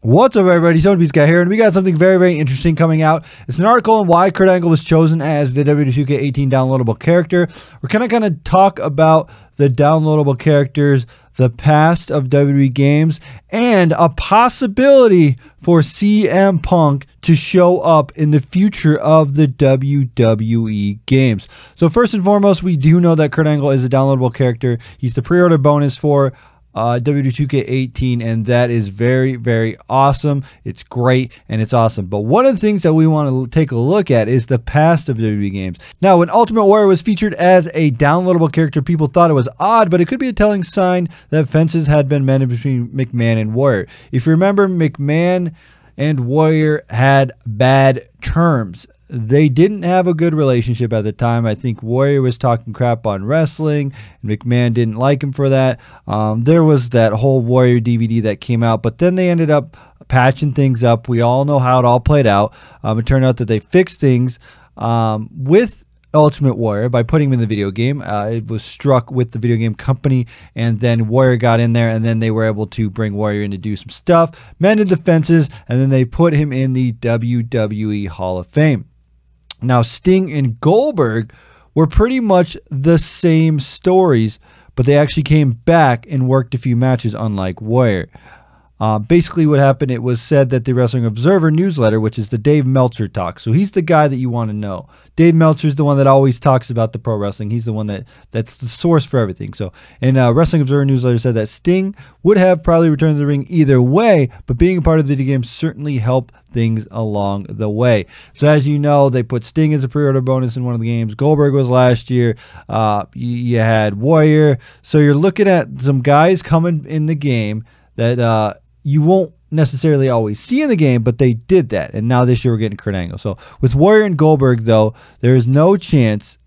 What's up, everybody? TonyPizzaGuy here, and we got something very, very interesting coming out. It's an article on why Kurt Angle was chosen as the WWE 2K18 downloadable character. We're going to talk about the downloadable characters, the past of WWE games, and a possibility for CM Punk to show up in the future of the WWE games. So first and foremost, we do know that Kurt Angle is a downloadable character. He's the pre-order bonus for WWE 2K18, and that is very, very awesome. It's great and it's awesome. But one of the things that we want to take a look at is the past of WWE games. Now, when Ultimate Warrior was featured as a downloadable character, people thought it was odd, but it could be a telling sign that fences had been mended between McMahon and Warrior. If you remember, McMahon and Warrior had bad terms. They didn't have a good relationship at the time. I think Warrior was talking crap on wrestling, and McMahon didn't like him for that. There was that whole Warrior DVD that came out, but then they ended up patching things up. We all know how it all played out. It turned out that they fixed things with Ultimate Warrior by putting him in the video game. It was struck with the video game company, and then Warrior got in there, and then they were able to bring Warrior in to do some stuff, mended the fences, and then they put him in the WWE Hall of Fame. Now, Sting and Goldberg were pretty much the same stories, but they actually came back and worked a few matches, unlike Warrior. Basically what happened, it was said that the Wrestling Observer newsletter, which is the Dave Meltzer talk. So he's the guy that you want to know. Dave Meltzer is the one that always talks about the pro wrestling. He's the one that's the source for everything. So in Wrestling Observer newsletter said that Sting would have probably returned to the ring either way, but being a part of the video game certainly helped things along the way. So as you know, they put Sting as a pre-order bonus in one of the games. Goldberg was last year. You had Warrior. So you're looking at some guys coming in the game that you won't necessarily always see in the game, but they did that. And now this year we're getting Kurt Angle. So with Warrior and Goldberg, though, there is no chance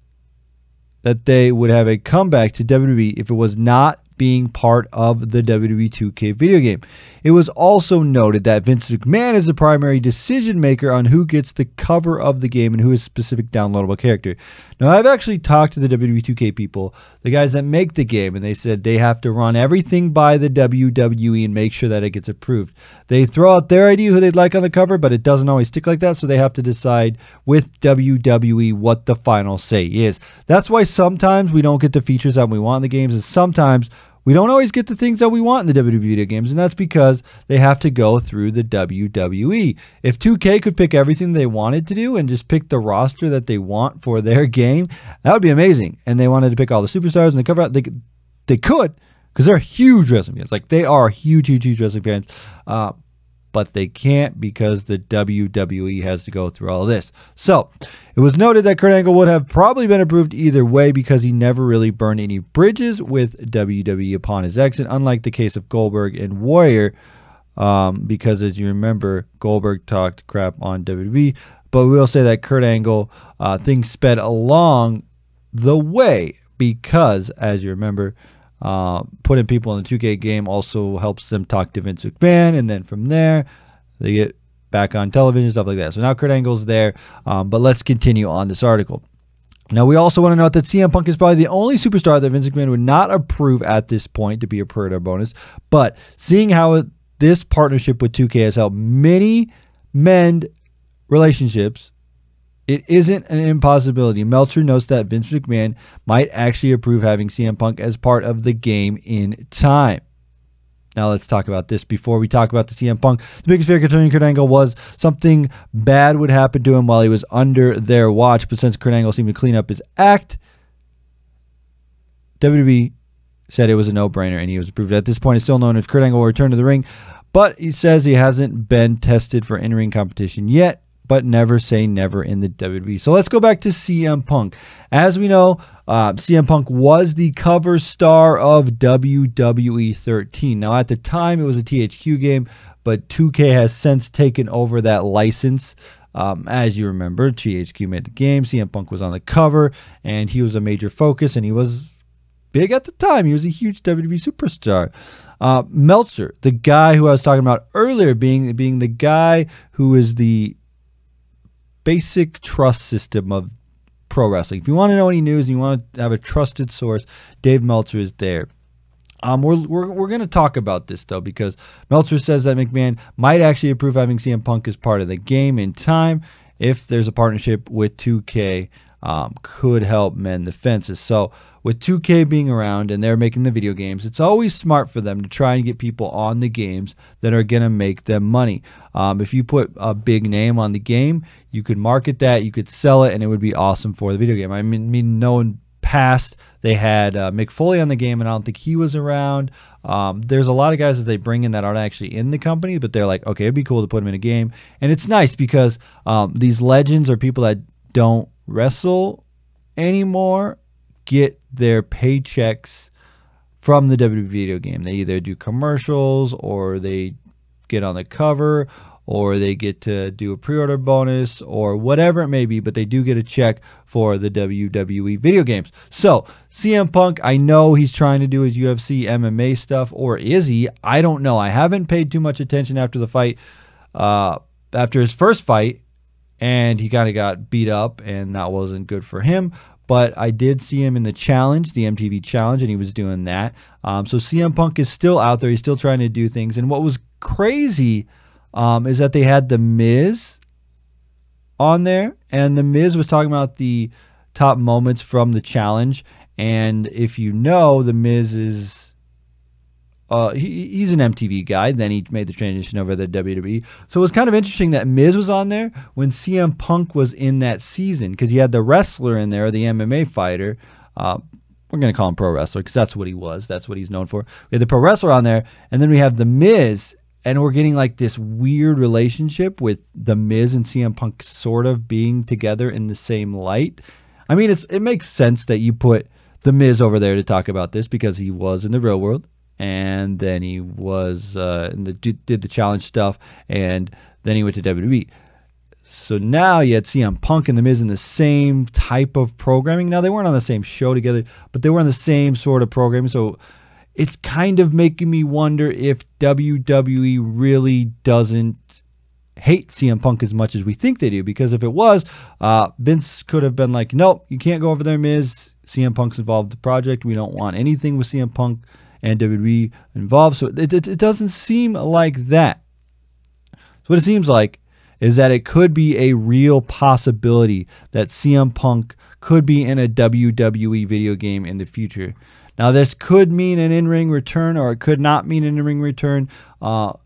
that they would have a comeback to WWE if it was not being part of the WWE 2K video game. It was also noted that Vince McMahon is the primary decision maker on who gets the cover of the game and who is a specific downloadable character. Now, I've actually talked to the WWE 2K people, the guys that make the game, and they said they have to run everything by the WWE and make sure that it gets approved. They throw out their idea who they'd like on the cover, but it doesn't always stick like that, so they have to decide with WWE what the final say is. That's why sometimes we don't get the features that we want in the games, and sometimes we don't always get the things that we want in the WWE video games, and that's because they have to go through the WWE. If 2K could pick everything they wanted to do and just pick the roster that they want for their game, that would be amazing. And they wanted to pick all the superstars and they cover out, they could, because they're huge wrestling fans. Like, they are huge, huge, huge wrestling fans. But they can't because the WWE has to go through all of this. So it was noted that Kurt Angle would have probably been approved either way because he never really burned any bridges with WWE upon his exit, unlike the case of Goldberg and Warrior, because as you remember, Goldberg talked crap on WWE. But we will say that Kurt Angle, things sped along the way because, as you remember, putting people in the 2K game also helps them talk to Vince McMahon, and then from there they get back on television, stuff like that. So now Kurt Angle's there, but let's continue on this article. Now, we also want to note that CM Punk is probably the only superstar that Vince McMahon would not approve at this point to be a pre-order bonus, but seeing how this partnership with 2K has helped many mend relationships, it isn't an impossibility. Meltzer notes that Vince McMahon might actually approve having CM Punk as part of the game in time. Now let's talk about this before we talk about the CM Punk. The biggest fear concerning Kurt Angle was something bad would happen to him while he was under their watch, but since Kurt Angle seemed to clean up his act, WWE said it was a no-brainer and he was approved. At this point, it's still known if Kurt Angle will return to the ring, but he says he hasn't been tested for in-ring competition yet, but never say never in the WWE. So let's go back to CM Punk. As we know, CM Punk was the cover star of WWE 13. Now, at the time, it was a THQ game, but 2K has since taken over that license. As you remember, THQ made the game. CM Punk was on the cover, and he was a major focus, and he was big at the time. He was a huge WWE superstar. Meltzer, the guy who I was talking about earlier, being the guy who is the basic trust system of pro wrestling. If you want to know any news and you want to have a trusted source, Dave Meltzer is there. We're going to talk about this, though, because Meltzer says that McMahon might actually approve having CM Punk as part of the game in time if there's a partnership with 2K, could help mend the fences. So with 2K being around and they're making the video games, it's always smart for them to try and get people on the games that are going to make them money. If you put a big name on the game, you could market that, you could sell it, and it would be awesome for the video game. I mean knowing past, they had Mick Foley on the game, and I don't think he was around. There's a lot of guys that they bring in that aren't actually in the company, but they're like, okay, it'd be cool to put them in a game. And it's nice because these legends or people that don't wrestle anymore get their paychecks from the WWE video game. They either do commercials, or they get on the cover, or they get to do a pre-order bonus, or whatever it may be, but they do get a check for the WWE video games. So CM Punk, I know he's trying to do his UFC MMA stuff, or is he? I don't know. I haven't paid too much attention after the fight, after his first fight, and he kind of got beat up, and that wasn't good for him. But I did see him in the challenge, the MTV challenge, and he was doing that. So CM Punk is still out there. He's still trying to do things. And what was crazy is that they had The Miz on there, and The Miz was talking about the top moments from the challenge. And if you know, The Miz is he's an MTV guy. Then he made the transition over to WWE. So it was kind of interesting that Miz was on there when CM Punk was in that season, because you had the wrestler in there, the MMA fighter. We're going to call him pro wrestler because that's what he was. That's what he's known for. We had the pro wrestler on there, and then we have The Miz. And we're getting like this weird relationship with The Miz and CM Punk sort of being together in the same light. I mean, it makes sense that you put The Miz over there to talk about this because he was in the real world, and then he was did the challenge stuff, and then he went to WWE. So now you had CM Punk and The Miz in the same type of programming. Now, they weren't on the same show together, but they were on the same sort of programming. So it's kind of making me wonder if WWE really doesn't hate CM Punk as much as we think they do. Because if it was, Vince could have been like, nope, you can't go over there, Miz. CM Punk's involved in the project. We don't want anything with CM Punk and WWE involved. So it doesn't seem like that. So what it seems like is that it could be a real possibility that CM Punk could be in a WWE video game in the future. Now, this could mean an in-ring return, or it could not mean an in-ring return.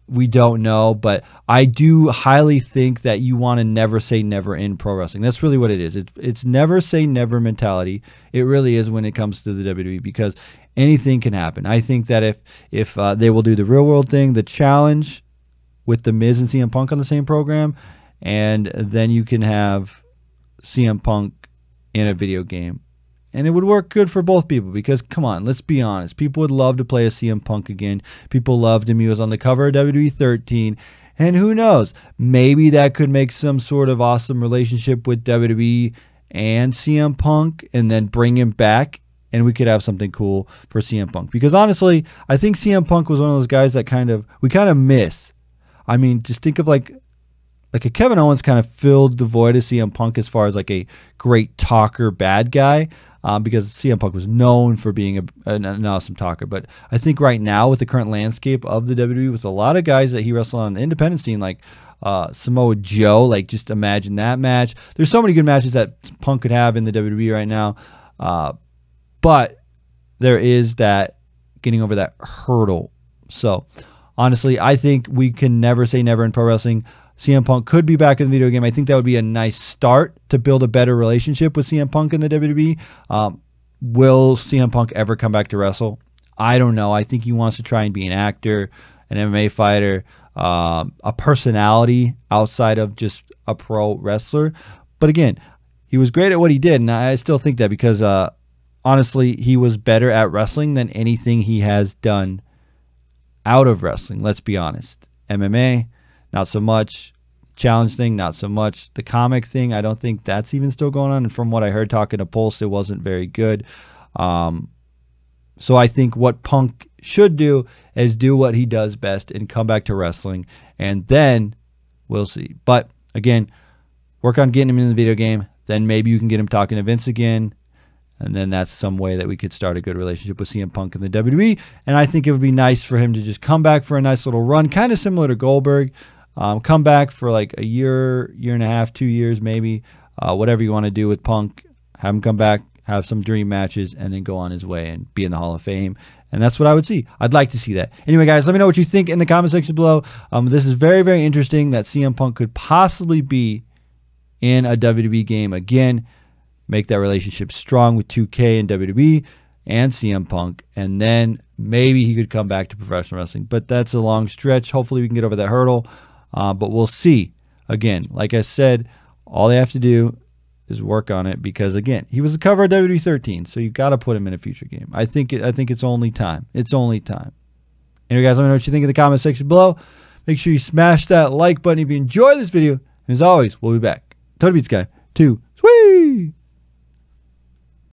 We don't know, but I do highly think that you want to never say never in pro wrestling. That's really what it is. It's never say never mentality. It really is when it comes to the WWE, because anything can happen. I think that if they will do the real world thing, the challenge with The Miz and CM Punk on the same program, and then you can have CM Punk in a video game. And it would work good for both people because, come on, let's be honest. People would love to play a CM Punk again. People loved him. He was on the cover of WWE 13. And who knows? Maybe that could make some sort of awesome relationship with WWE and CM Punk, and then bring him back, and we could have something cool for CM Punk. Because honestly, I think CM Punk was one of those guys that we kind of miss. I mean, just think of like a Kevin Owens kind of filled the void of CM Punk as far as like a great talker bad guy. Because CM Punk was known for being an awesome talker. But I think right now, with the current landscape of the WWE, with a lot of guys that he wrestled on the independent scene, like Samoa Joe, like just imagine that match. There's so many good matches that Punk could have in the WWE right now. But there is that getting over that hurdle. So honestly, I think we can never say never in pro wrestling. CM Punk could be back in the video game. I think that would be a nice start to build a better relationship with CM Punk in the WWE. Will CM Punk ever come back to wrestle? I don't know. I think he wants to try and be an actor, an MMA fighter, a personality outside of just a pro wrestler. But again, he was great at what he did, and I still think that because honestly, he was better at wrestling than anything he has done out of wrestling. Let's be honest. MMA, not so much. Challenge thing, not so much. The comic thing, I don't think that's even still going on. And from what I heard talking to Pulse, it wasn't very good. So I think what Punk should do is do what he does best and come back to wrestling. And then we'll see. But again, work on getting him in the video game. Then maybe you can get him talking to Vince again. And then that's some way that we could start a good relationship with CM Punk in the WWE. And I think it would be nice for him to just come back for a nice little run, kind of similar to Goldberg. Come back for like a year, year and a half, 2 years maybe, whatever you want to do with Punk. Have him come back, have some dream matches, and then go on his way and be in the Hall of Fame. And that's what I would see. I'd like to see that. Anyway, guys, let me know what you think in the comment section below. This is very, very interesting that CM Punk could possibly be in a WWE game again. Make that relationship strong with 2K and WWE and CM Punk. And then maybe he could come back to professional wrestling. But that's a long stretch. Hopefully we can get over that hurdle. But we'll see. Again, like I said, all they have to do is work on it because, again, he was the cover of WWE 13, so you got to put him in a future game. I think it's only time. It's only time. Anyway, guys, let me know what you think in the comment section below. Make sure you smash that like button if you enjoyed this video. And as always, we'll be back. TonyPizzaGuy 2.